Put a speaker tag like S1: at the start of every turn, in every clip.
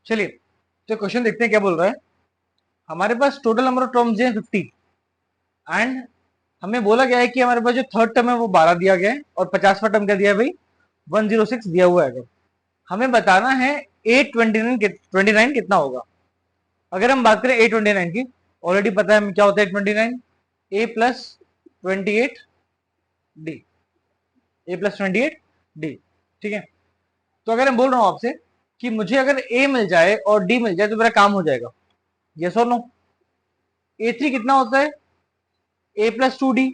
S1: चलिए तो क्वेश्चन देखते हैं क्या बोल रहा है। हमारे पास टोटल नंबर ऑफ टर्म्स है 50 एंड हमें बोला गया है कि हमारे पास जो थर्ड टर्म है वो 12 दिया गया है और 50वां टर्म क्या दिया है भाई 106 दिया हुआ है। हमें बताना है A29 कितना होगा। अगर हम बात करें A29 की, ऑलरेडी पता है हमें क्या होता है 29 A plus 28 D, A plus 28 D. ठीक है, तो अगर मैं बोल रहा हूं आपसे कि मुझे अगर A मिल जाए और D मिल जाए तो मेरा काम हो जाएगा, यस और नो। A3 कितना होता है A प्लस 2D,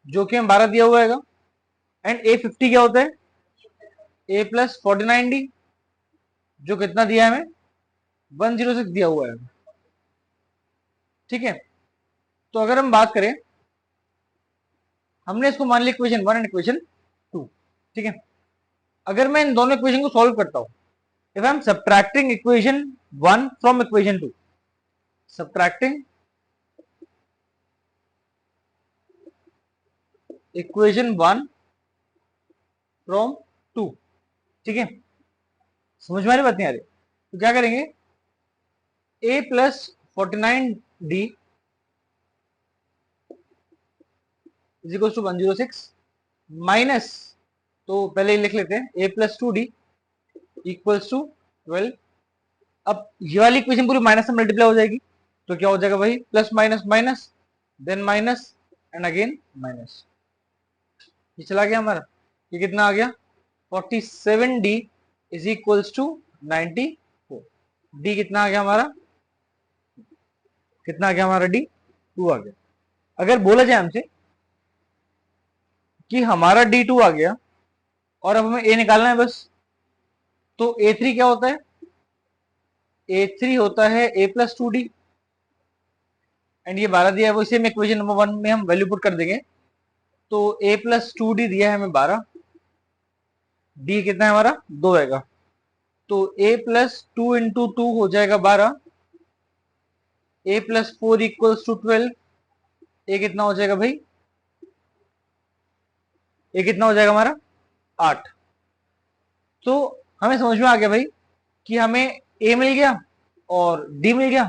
S1: जो कि हम 12 दिया हुआ है, एंड A50 क्या होता है A प्लस 49D, जो कितना दिया है हमें 106 दिया हुआ है। ठीक है, तो अगर हम बात करें, हमने इसको मान लिया इक्वेशन 1 एंड इक्वेशन 2। ठीक है, अगर मैं इन दोनों इक्वेशन को सॉल्व करता हूं, if I am subtracting equation 1 from equation 2, subtracting equation 1 from 2, ठीक है, समझ में आ रही बात नहीं आ रही? तो क्या करेंगे, A plus 49D is equal to 106 minus, तो पहले लिख लेते हैं A plus 2D equals to 12। अब ये वाली इक्वेशन पूरी माइनस से मल्टीप्लाई हो जाएगी, तो क्या हो जाएगा भाई plus minus minus then minus and again minus. ये चला गया हमारा, ये कितना आ गया 47D is equals to 94। D कितना आ गया हमारा, कितना आ गया हमारा डी 2 आ गया। अगर बोला जाए हमसे कि हमारा D2 आ गया और अब हमें A निकालना है बस, तो A3 क्या होता है, A3 होता है A प्लस 2D एंड ये 12 दिया है, वो इसे हम इक्वेशन नंबर 1 में हम वैल्यू पुट कर देंगे। तो A प्लस 2D दिया है हमें 12, D कितना है हमारा 2 आएगा, तो A प्लस 2 इंटू 2 हो जाएगा 12, A plus 4 equals to 12। A कितना हो जाएगा भाई, A कितना हो जाएगा हमारा 8। तो हमें समझ में आ गया भाई कि हमें A मिल गया और D मिल गया।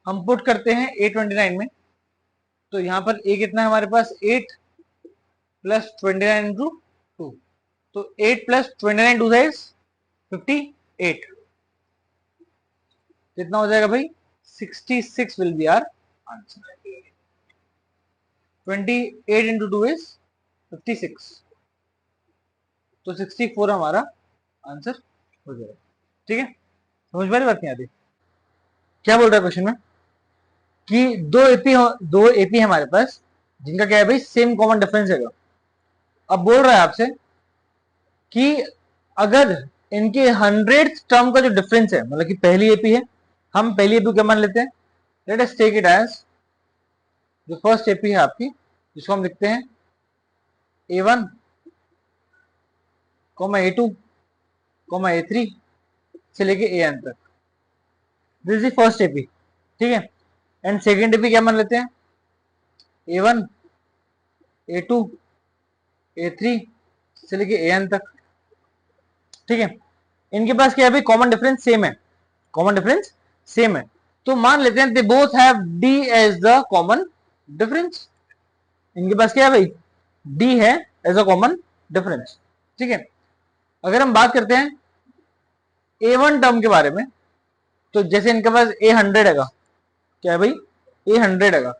S1: हम पुट करते हैं A29 में, तो यहां पर A कितना है हमारे पास 8 प्लस 29 इंटू 2, तो 8 प्लस 29 टू इज 58, कितना हो जाएगा भाई 66 will be our answer. 28 into 2 is 56, तो 64 हमारा आंसर हो जाएगा। ठीक है, समझ में बात नहीं आती? क्या बोल रहा है क्वेश्चन में कि दो एपी है हमारे पास जिनका क्या है भाई सेम कॉमन डिफरेंस है। अब बोल रहा है आपसे कि अगर इनके 100th टर्म का जो डिफरेंस है, मतलब कि पहली एपी है, हम पहली एपी क्या मान लेते हैं, let us take it as जो फर्स्ट एपी है आपकी, जिसको हम लिखते हैं A1, A2, A3 से लेके AN तक, दिस इज फर्स्ट एपी। ठीक है, एंड सेकेंड एपी क्या मान लेते हैं A1, A2, A3 से लेके AN तक। ठीक है, इनके पास क्या है भाई कॉमन डिफरेंस सेम है, कॉमन डिफरेंस सेम है, तो मान लेते हैं they both have D as the common difference. इनके पास क्या है भाई D है एज अ कॉमन डिफरेंस। ठीक है, अगर हम बात करते हैं A1 टर्म के बारे में, तो जैसे इनके पास A100 है, क्या है भाई A100 है,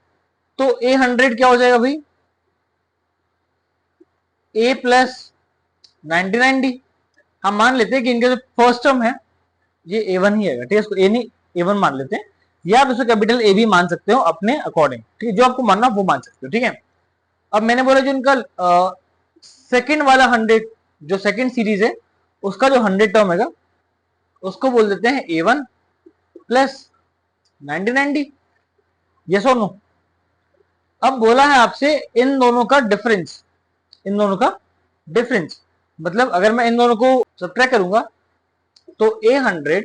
S1: तो A100 क्या हो जाएगा भाई A प्लस 99D। हम मान लेते हैं कि इनका जो फर्स्ट टर्म है ये A1 ही है, ठीक है, इसको A नहीं A1 मान लेते हैं, या आप इसको कैपिटल A भी मान सकते हो अपने अकॉर्डिंग। ठीक है, जो आपको मानना वो मान सकते हो। ठीक है, अब मैंने बोला जो इनका सेकंड वाला 100, जो सेकंड सीरीज है उसका जो 100 टर्म है उसको बोल देते हैं A1 प्लस 99D, यस और नो। अब बोला है आपसे इन दोनों का डिफरेंस, इन दोनों का डिफरेंस, मतलब अगर मैं इन दोनों को सब्ट्रैक्ट करूंगा तो A100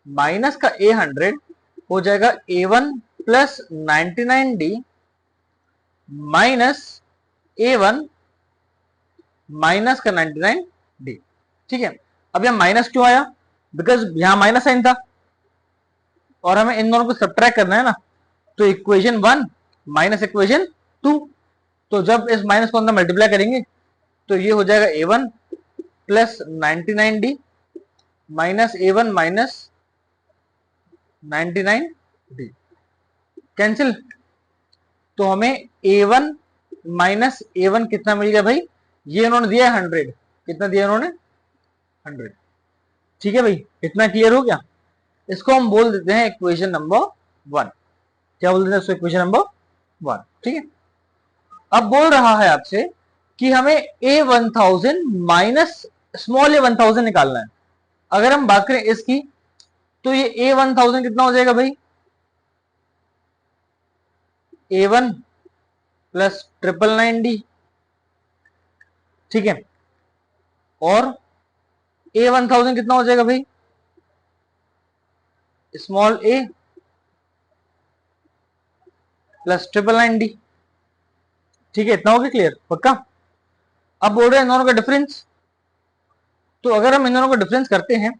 S1: माइनस का A100 हो जाएगा A1 plus 99D minus A1 minus का 99D। ठीक है, अब यहां माइनस क्यों आया, बिकॉज यहां माइनस साइन था और हमें इन दोनों को सब्ट्रैक्ट करना है ना, तो इक्वेशन 1 माइनस इक्वेशन 2, तो जब इस माइनस को अंदर मल्टीप्लाई करेंगे तो ये हो जाएगा A1 plus 99D minus A1 minus 99D, cancel. तो हमें A1 माइनस A1 कितना मिल गया भाई, ये उन्होंने दिया है 100, कितना दिया उन्होंने 100। ठीक है भाई, इतना क्लियर हो गया। इसको हम बोल देते हैं इक्वेशन नंबर 1। क्या बोल देते हैं इसको, इक्वेशन नंबर 1। ठीक है, अब बोल रहा है आपसे कि हमें A1000 माइनस स्मॉल A1000 निकालना है। अगर हम बात करें इसकी, तो ये A1000 कितना हो जाएगा भाई, A1 प्लस 999D। ठीक है, और A1000 कितना हो जाएगा भाई, स्मॉल a प्लस 999D। ठीक है, इतना हो गया क्लियर, पक्का। अब बोल रहे हैं इन दोनों का डिफरेंस, तो अगर हम इन दोनों का डिफरेंस करते हैं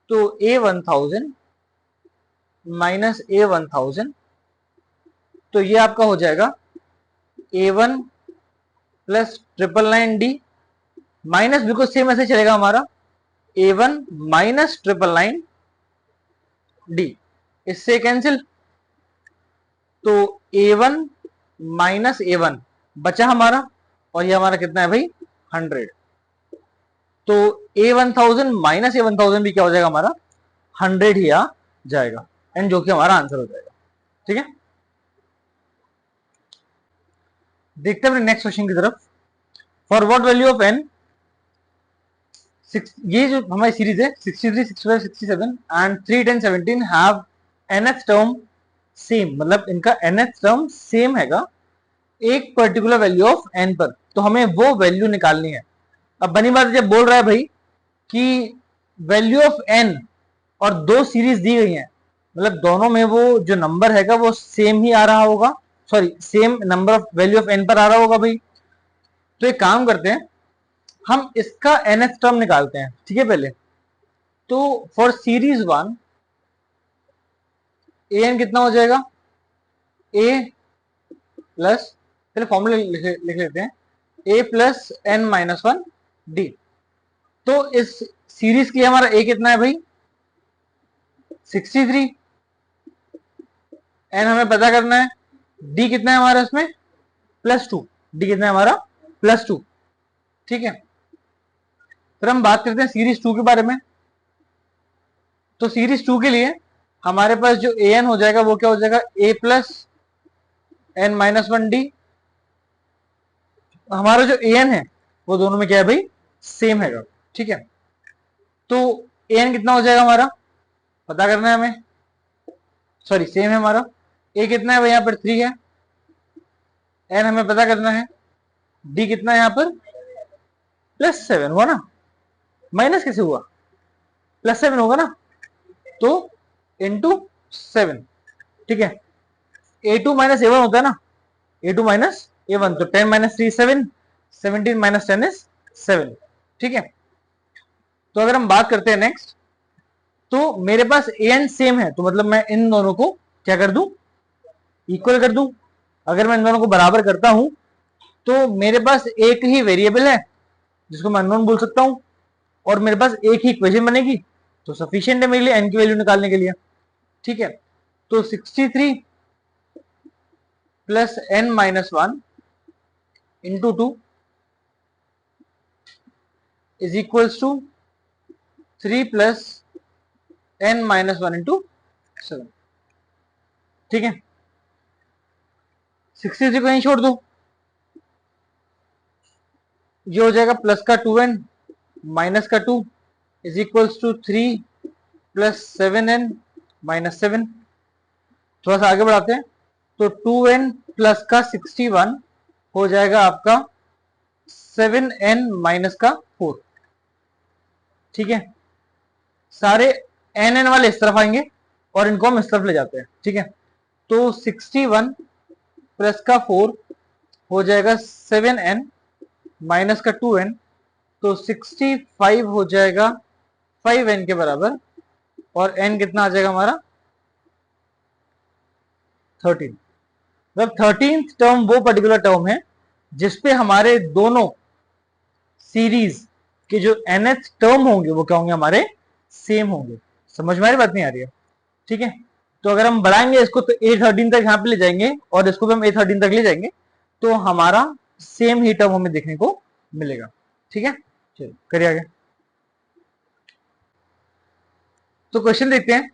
S1: तो A1000 माइनस A1000, तो ये आपका हो जाएगा A1 प्लस 999D माइनस, बिल्कुल सेम ऐसे चलेगा हमारा, A1 माइनस 999D, इससे कैंसिल। तो A1 माइनस A1 बचा हमारा, और ये हमारा कितना है भाई 100। तो A1000 माइनस A1000 भी क्या हो जाएगा हमारा 100 ही आ जाएगा, एंड जो कि हमारा आंसर हो जाएगा। ठीक है, देखते हैं अपने नेक्स्ट क्वेश्चन की तरफ। For what value of n, ये जो हमारी सीरीज है 63, 65, 67 and 3, 10, 17 have nth term same, मतलब इनका nth टर्म सेम हैगा एक पर्टिकुलर वैल्यू ऑफ n पर, तो हमें वो वैल्यू निकालनी है। अब बनी बात जब बोल रहा है भाई कि वैल्यू ऑफ n और दो सीरीज दी गई हैं, मतलब दोनों में वो जो नंबर हैगा वो सेम ही आ रहा होगा, sorry same number of value of n पर आ रहा होगा भाई। तो एक काम करते हैं, हम इसका nth टर्म निकालते हैं। ठीक है, पहले तो फॉर सीरीज 1 an कितना हो जाएगा, a प्लस, पहले फॉर्मूला लिख लेते हैं, a plus n minus 1D। तो इस सीरीज की हमारा a कितना है भाई 63, n हमें पता करना है, d कितना है हमारा इसमें +2, d कितना है हमारा +2। ठीक है, फिर हम बात करते हैं सीरीज 2 के बारे में। तो सीरीज 2 के लिए हमारे पास जो an हो जाएगा वो क्या हो जाएगा, a plus n minus 1D। हमारा जो an है वो दोनों में क्या है भाई सेम हैगा। ठीक है, तो an कितना हो जाएगा हमारा पता करना है हमें, सॉरी सेम है हमारा, a कितना है भाई यहाँ पर 3 है, n हमें पता करना है, d कितना है यहाँ पर +7 हुआ ना, माइनस कैसे हुआ, +7 होगा ना, तो इंटू 7। ठीक है, A2 माइनस A1 होता है ना, A2 माइनस A1, तो 10 माइनस 3 7, 17 माइनस 10 इज 7। ठीक है, तो अगर हम बात करते हैं नेक्स्ट, तो मेरे पास an सेम है, तो मतलब मैं इन दोनों को क्या कर दूं, इक्वल कर दूं। अगर मैं इन दोनों को बराबर करता हूं तो मेरे पास एक ही वेरिएबल है जिसको मैं अननोन बोल सकता हूं, और मेरे पास एक ही इक्वेशन बनेगी, तो सफिशिएंट है मेरे लिए n की वैल्यू निकालने के लिए। ठीक है, तो 63 plus n minus 1 into 2 is equals to 3 plus n minus 1 into 7। ठीक है, 63 को यहीं छोड़ दो, ये हो जाएगा प्लस का 2n माइनस का 2 is equals to 3 plus 7n minus 7। थोड़ा सा आगे बढ़ाते हैं, तो 2n प्लस का 61 हो जाएगा आपका 7n माइनस का 4। ठीक है, सारे n वाले इस तरफ आएंगे और इनको हम इस तरफ ले जाते हैं। ठीक है, तो 61 प्लस का 4 हो जाएगा 7n माइनस का 2n, तो 65 हो जाएगा 5n के बराबर, और n कितना आ जाएगा हमारा 13। मतलब 13th टर्म वो पर्टिकुलर टर्म है जिसपे हमारे दोनों सीरीज के जो nth टर्म होंगे वो क्या होंगे, हमारे सेम होंगे। समझ में आ रही बात नहीं आ रही है? ठीक है, तो अगर हम बढ़ाएंगे इसको तो A13 तक यहाँ पे ले जाएंगे और इसको भी हम A13 तक ले जाएंगे तो हमारा सेम ही टर्म हमें देखने को मिलेगा। ठीक है, चलिए करिए आगे। तो क्वेश्चन देखते हैं।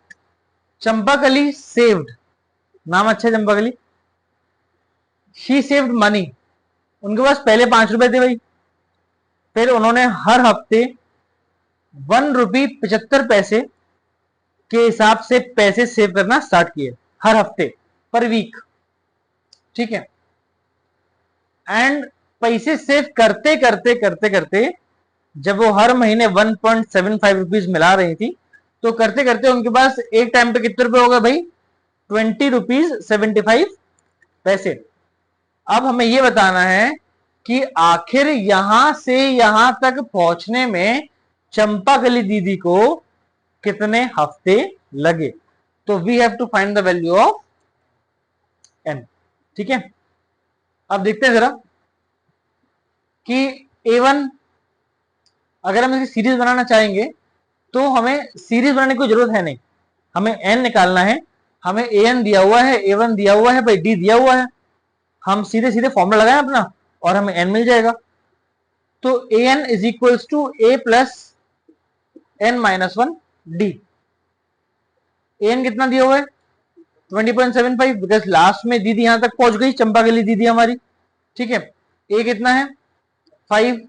S1: चंपाकली सेव्ड, नाम अच्छा है चंपाकली। शी सेव्ड मनी, उनके पास पहले 5 रुपए थे भाई, फिर उन्होंने हर हफ्ते 1 रुपये 75 पैसे के हिसाब से पैसे सेव करना स्टार्ट किए, हर हफ्ते, पर वीक। ठीक है, एंड पैसे सेव करते करते करते करते जब वो हर महीने 1.75 रुपीज मिला रही थी, तो करते करते उनके पास एक टाइम पे कितने रुपए होगा भाई, 20 रुपीज 75 पैसे। अब हमें यह बताना है कि आखिर यहां से यहां तक पहुंचने में चंपाकली दीदी को कितने हफ्ते लगे। तो we have to find the value of n. ठीक है, अब देखते हैं जरा कि A1 अगर हम इसकी सीरीज बनाना चाहेंगे तो हमें सीरीज बनाने की जरूरत है नहीं, हमें n निकालना है। हमें an दिया हुआ है, A1 दिया हुआ है भाई, d दिया हुआ है, हम सीधे सीधे फॉर्मूला लगाएं अपना और हमें n मिल जाएगा। तो an is equals to a plus n-1 d। an कितना दिया हुआ है 20.75, बिकॉज लास्ट में दीदी यहां तक पहुंच गई, चंपाकली दीदी हमारी। ठीक है, a कितना है 5,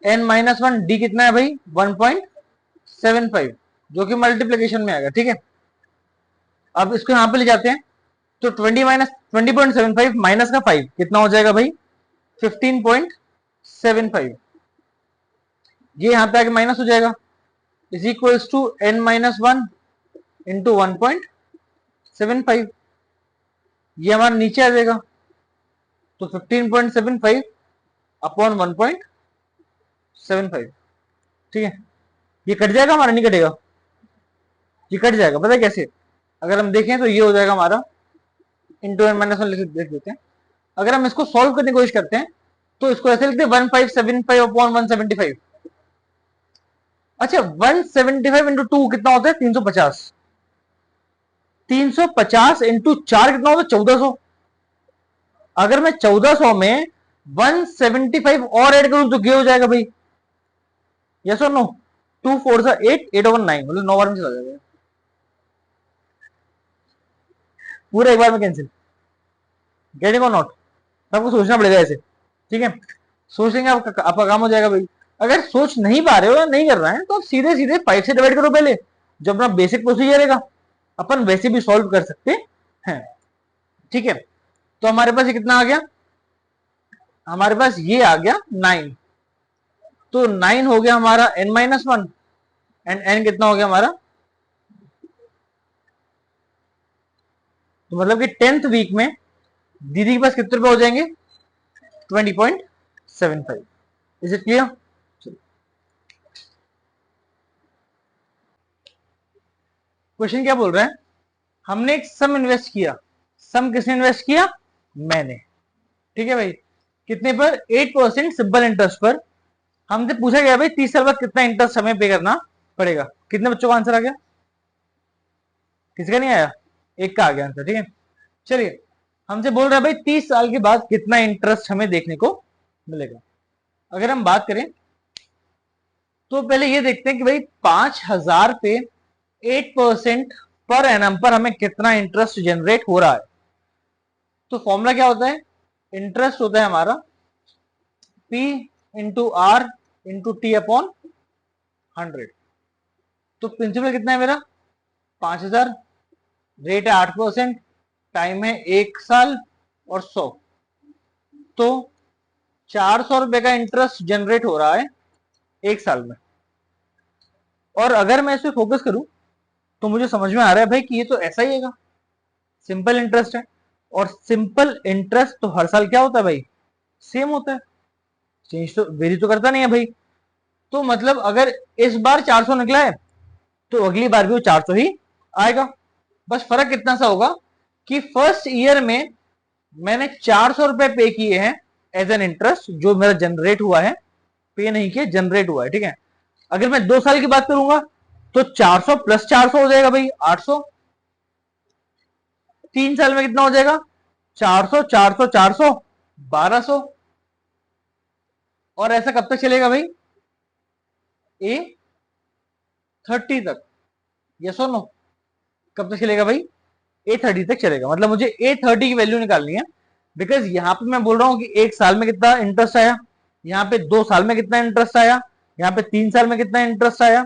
S1: n-1, d कितना है भाई 1.75, जो कि मल्टीप्लीकेशन में आएगा। ठीक है, अब इसको यहां पे ले जाते हैं तो 20.75 माइनस का 5 कितना हो जाएगा भाई 15.75, ये यहां पे आके माइनस हो जाएगा, is equals to n-1 into 1.75, ये हमारा नीचे आ जाएगा। तो 15.75 अपॉन 1.75। ठीक है, ये कट जाएगा हमारा, नहीं कटेगा, ये कट जाएगा। पता है कैसे, अगर हम देखें तो ये हो जाएगा हमारा इंटू n-1 देख देते हैं। अगर हम इसको सॉल्व करने की कोशिश करते हैं तो इसको ऐसे लिखते हैं 1575 अपॉन 175। अच्छा, 175 इंटू 2 कितना होता है 350, 350 इंटू 4 कितना होता है 1400। अगर मैं 1400 में 175 और ऐड करूं तो क्या हो जाएगा भाई, यस और नो? 2 4 8, 8 over 9, मतलब 9 बार में चला जाएगा पूरा, एक बार में कैंसिल। गेटिंग और नॉट, सबको सोचना पड़ेगा ऐसे। ठीक है, सोचेंगे आपका काम हो जाएगा भाई। अगर सोच नहीं पा रहे हो या नहीं कर रहे हैं तो आप सीधे सीधे 5 से डिवाइड करो पहले, जो अपना बेसिक प्रोसीजर रहेगा, अपन वैसे भी सॉल्व कर सकते हैं। ठीक है, तो हमारे पास ये कितना आ गया, हमारे पास ये आ गया 9। तो 9 हो गया हमारा n-1 एंड n कितना हो गया हमारा, तो मतलब कि 10th वीक में दीदी के पास कितने रुपए हो जाएंगे 20.75। Is it clear? क्वेश्चन क्या बोल रहा है, हमने एक सम इन्वेस्ट किया, सम किसने इन्वेस्ट किया, मैंने। ठीक है भाई, कितने पर 8% सिंपल इंटरेस्ट पर। हमसे पूछा गया भाई 30 साल बाद कितना इंटरेस्ट हमें पे करना पड़ेगा। कितने बच्चों का आंसर आ गया, किसी का नहीं आया, एक का आ गया आंसर। ठीक है, चलिए हमसे बोल रहा है भाई 30 साल के बाद कितना इंटरेस्ट हमें देखने को मिलेगा। अगर हम बात करें तो पहले ये देखते हैं कि भाई 5000 पे 8% पर एनम पर हमें कितना इंटरेस्ट जनरेट हो रहा है। तो फॉर्मूला क्या होता है, इंटरेस्ट होता है हमारा P into R into T upon 100। तो प्रिंसिपल कितना है मेरा 5000, रेट है 8%, टाइम है 1 साल और 100, तो 400 रुपए का इंटरेस्ट जनरेट हो रहा है 1 साल में। और अगर मैं इस पे फोकस करूं तो मुझे समझ में आ रहा है भाई कि ये तो ऐसा ही है, सिंपल इंटरेस्ट है, और सिंपल इंटरेस्ट तो हर साल क्या होता है भाई, सेम होता है, चेंज तो वेरी तो करता नहीं है भाई। तो मतलब अगर इस बार 400 निकला है तो अगली बार भी वो 400 ही आएगा। बस फर्क कितना सा होगा कि फर्स्ट ईयर में मैंने 400 रुपए पे किए हैं एज एन इंटरेस्ट, जो मेरा जनरेट हुआ है, पे नहीं किया, जनरेट हुआ है, ठीक है। अगर मैं 2 साल की बात करूंगा तो 400 प्लस 400 हो जाएगा भाई 800। 3 साल में कितना हो जाएगा? 400 400 400 1200। और ऐसा कब तक चलेगा भाई? A30 तक। यस और नो? कब तक चलेगा भाई? A30 तक चलेगा। मतलब मुझे A30 की वैल्यू निकालनी है, बिकॉज यहां पे मैं बोल रहा हूं कि 1 साल में कितना इंटरेस्ट आया, यहाँ पे 2 साल में कितना इंटरेस्ट आया, यहाँ पे 3 साल में कितना इंटरेस्ट आया।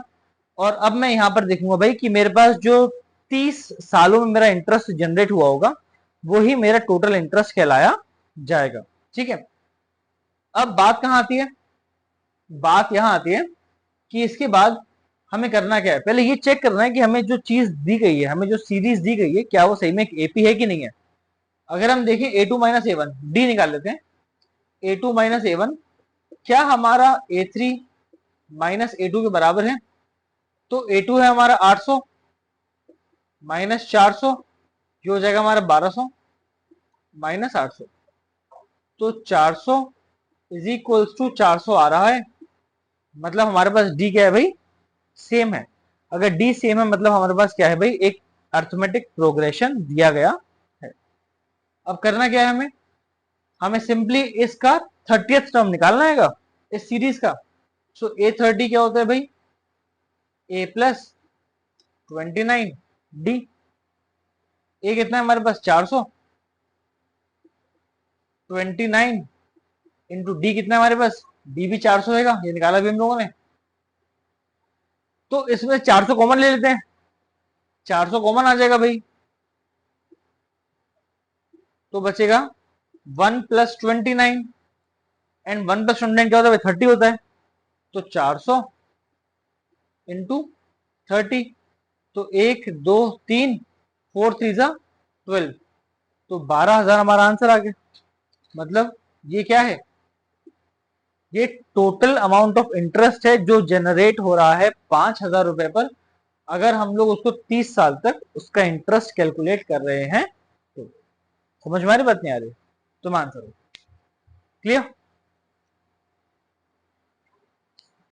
S1: और अब मैं यहां पर देखूंगा भाई कि मेरे पास जो 30 सालों में मेरा इंटरेस्ट जनरेट हुआ होगा वो ही मेरा टोटल इंटरेस्ट कहलाया जाएगा। ठीक है। अब बात कहां आती है? बात यहां आती है कि इसके बाद हमें करना क्या है। पहले ये चेक करना है कि हमें जो चीज दी गई है, हमें जो सीरीज दी गई है, क्या वो सही में एक एपी है कि नहीं है। अगर हम देखें A2 माइनस A1, डी निकाल लेते हैं। A2 माइनस A1 क्या हमारा A3 माइनस A2 के बराबर है? तो A2 है हमारा 800 माइनस 400, जो हो जाएगा हमारा 1200 माइनस 800। तो 400 इज इक्वल्स टू 400 आ रहा है। मतलब हमारे पास डी क्या है भाई? सेम है। अगर डी सेम है मतलब हमारे पास क्या है भाई? एक अर्थमेटिक प्रोग्रेशन दिया गया है। अब करना क्या है हमें? हमें सिंपली इसका 30th टर्म निकालना है इस सीरीज का। सो A30 क्या होता है भाई? A plus 29 D. ए कितना है हमारे पास? 400। 29 इंटू डी कितना है हमारे पास? डी भी 400 है, ये निकाला भी हम लोगों ने। तो इसमें 400 कॉमन ले लेते हैं। 400 कॉमन आ जाएगा भाई, तो बचेगा 1 प्लस 29। एंड 1 प्लस 29 क्या होता है? 30 होता है। तो 400 इंटू 30। तो 1 2 3 4 3 12। तो 12,000 हमारा आंसर आ गया। मतलब ये क्या है? ये टोटल अमाउंट ऑफ इंटरेस्ट है जो जनरेट हो रहा है 5,000 रुपए पर। अगर हम लोग उसको 30 साल तक उसका इंटरेस्ट कैलकुलेट कर रहे हैं तो समझ में आ रही बात? नहीं आ रही? तुम आंसर हो। क्लियर?